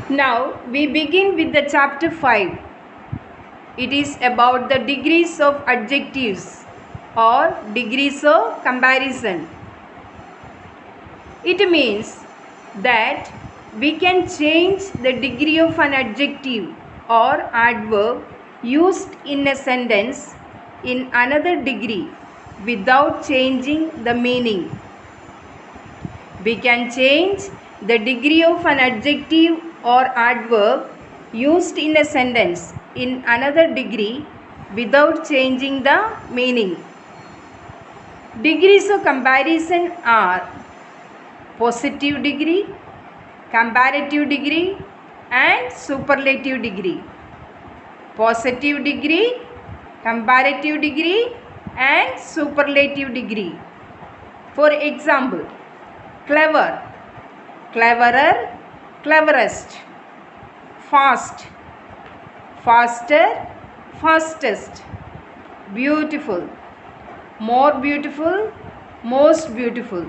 Now we begin with the chapter 5. It is about the degrees of adjectives or degrees of comparison. It means that we can change the degree of an adjective or adverb used in a sentence in another degree without changing the meaning. We can change the degree of an adjective or adverb used in a sentence in another degree without changing the meaning. Degrees of comparison are positive degree, comparative degree and superlative degree. Positive degree, comparative degree and superlative degree. For example, clever, cleverer, cleverest. Fast, faster, fastest. Beautiful, more beautiful, most beautiful.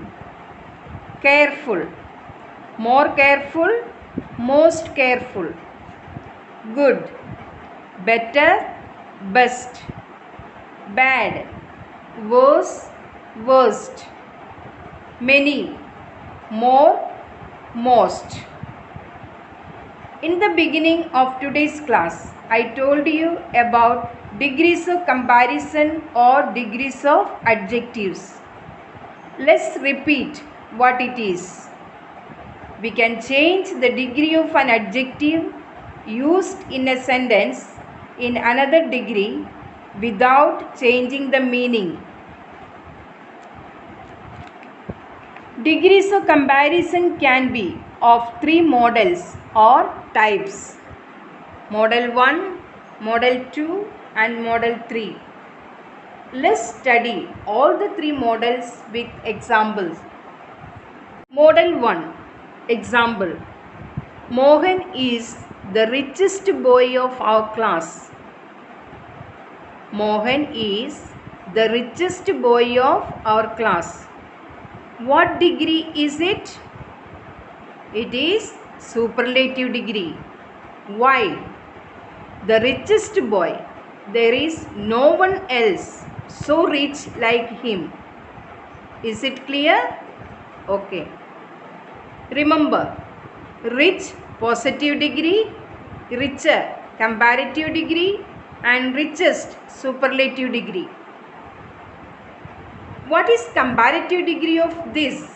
Careful, more careful, most careful. Good, better, best. Bad, worse, worst. Many, more, most. In the beginning of today's class, I told you about degrees of comparison or degrees of adjectives. Let's repeat what it is. We can change the degree of an adjective used in a sentence in another degree without changing the meaning. Degrees of comparison can be of three models or types: Model 1, Model 2 and Model 3. Let's study all the three models with examples. Model 1. Example: Mohan is the richest boy of our class. Mohan is the richest boy of our class. What degree is it? It is superlative degree. Why? The richest boy. There is no one else so rich like him. Is it clear? Okay. Remember, rich positive degree, richer comparative degree and richest superlative degree. What is comparative degree of this?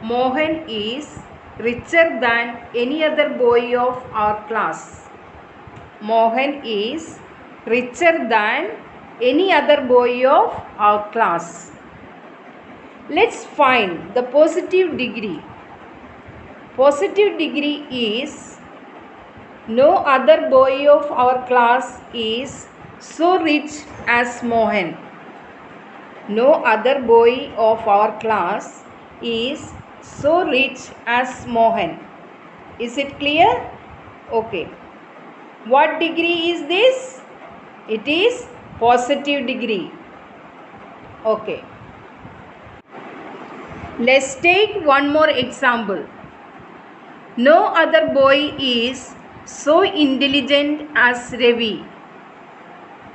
Mohan is richer than any other boy of our class. Mohan is richer than any other boy of our class. Let's find the positive degree. Positive degree is no other boy of our class is so rich as Mohan. No other boy of our class is so rich as Mohan. Is it clear? Okay. What degree is this? It is positive degree. Okay. Let's take one more example. No other boy is so intelligent as Ravi.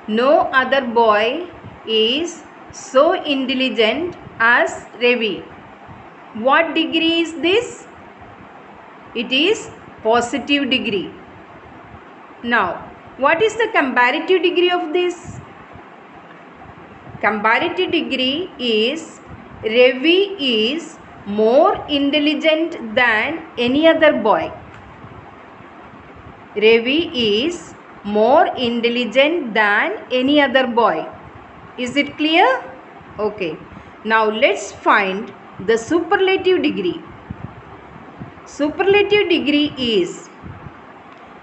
No other boy is so intelligent as Ravi. What degree is this? It is positive degree. Now, what is the comparative degree of this? Comparative degree is Ravi is more intelligent than any other boy. Ravi is more intelligent than any other boy. Is it clear? Okay. Now let's find the superlative degree. Superlative degree is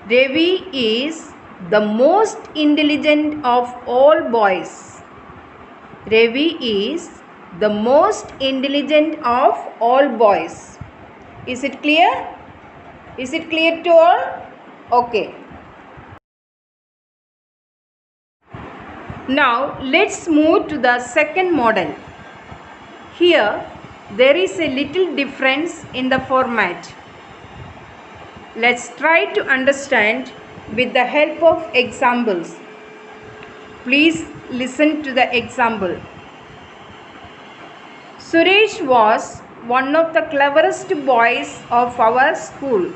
Ravi is the most intelligent of all boys. Ravi is the most intelligent of all boys. Is it clear? Is it clear to all? Okay. Now let's move to the second model. Here there is a little difference in the format. Let's try to understand with the help of examples. Please listen to the example. Suresh was one of the cleverest boys of our school.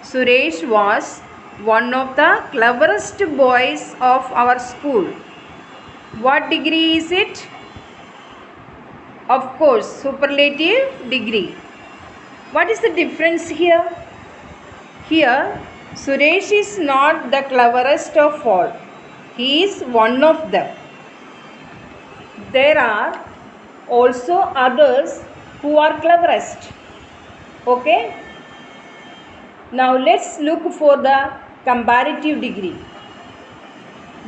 Suresh was one of the cleverest boys of our school. What degree is it? Of course, superlative degree. What is the difference here? Here, Suresh is not the cleverest of all. He is one of them. There are also others who are cleverest. Okay? Now let's look for the comparative degree.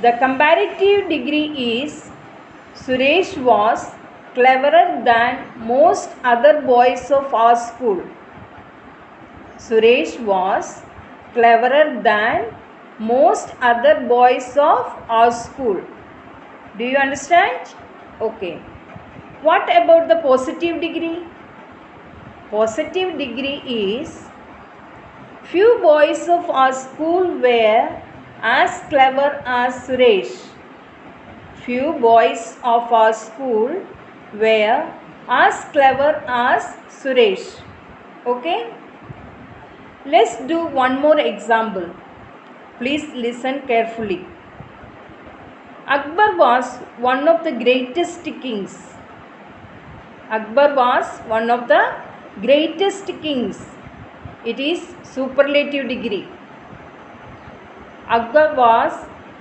The comparative degree is Suresh was cleverer than most other boys of our school. Suresh was cleverer than most other boys of our school. Do you understand? Okay. What about the positive degree? Positive degree is few boys of our school were as clever as Suresh. Few boys of our school were as clever as Suresh. Okay? Let's do one more example. Please listen carefully. Akbar was one of the greatest kings. Akbar was one of the greatest kings. It is superlative degree. Akbar was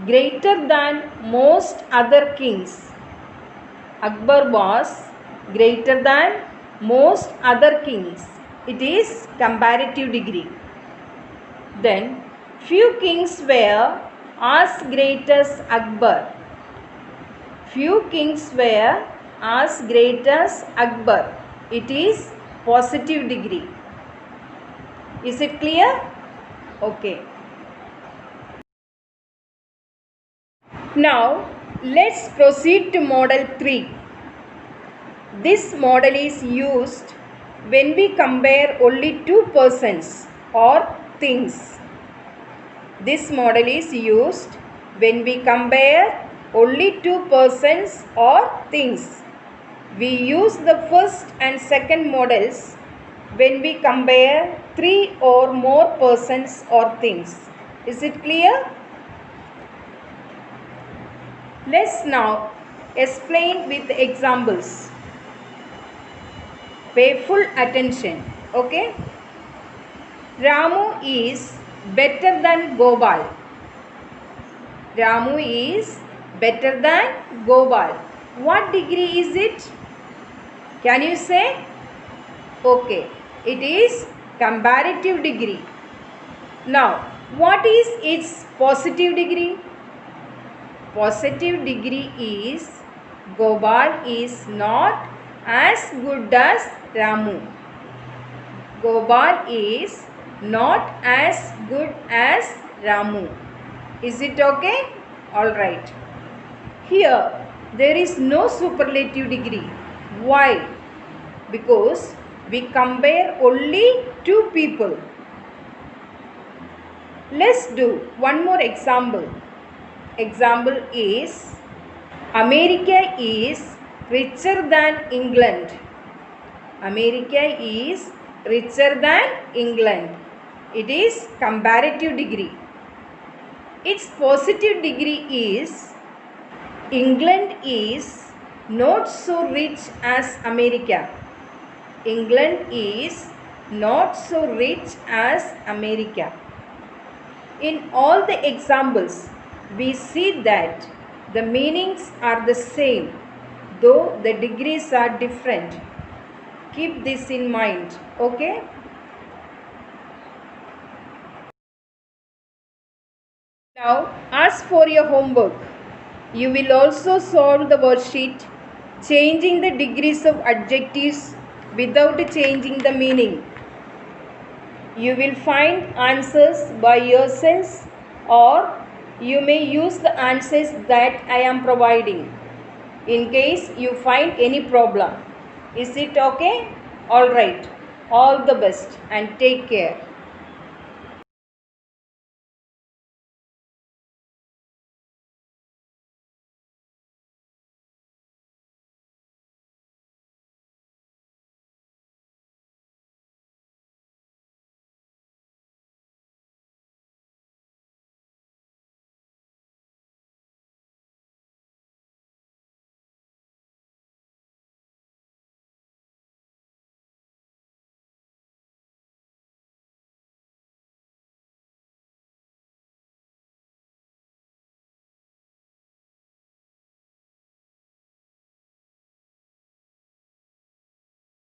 greater than most other kings. Akbar was greater than most other kings. It is comparative degree. Then few kings were as great as Akbar. Few kings were as great as Akbar. It is positive degree. Is it clear? Okay. Now let's proceed to model 3. This model is used when we compare only two persons or things. This model is used when we compare only two persons or things. We use the first and second models when we compare three or more persons or things. Is it clear? Let's now explain with examples. Pay full attention. Okay? Ramu is better than Gopal. Ramu is better than Gopal. What degree is it? Can you say? Okay. It is comparative degree. Now, what is its positive degree? Positive degree is Gopal is not as good as Ramu. Gopal is not as good as Ramu. Is it okay? Alright. Here there is no superlative degree. Why? Because we compare only two people. Let's do one more example. Example is America is richer than England. America is richer than England. It is comparative degree. Its positive degree is England is not so rich as America. England is not so rich as America. In all the examples, we see that the meanings are the same, though the degrees are different. Keep this in mind, okay? Now, as for your homework, you will also solve the worksheet changing the degrees of adjectives without changing the meaning. You will find answers by yourselves, or you may use the answers that I am providing in case you find any problem. Is it okay? All right. All the best and take care.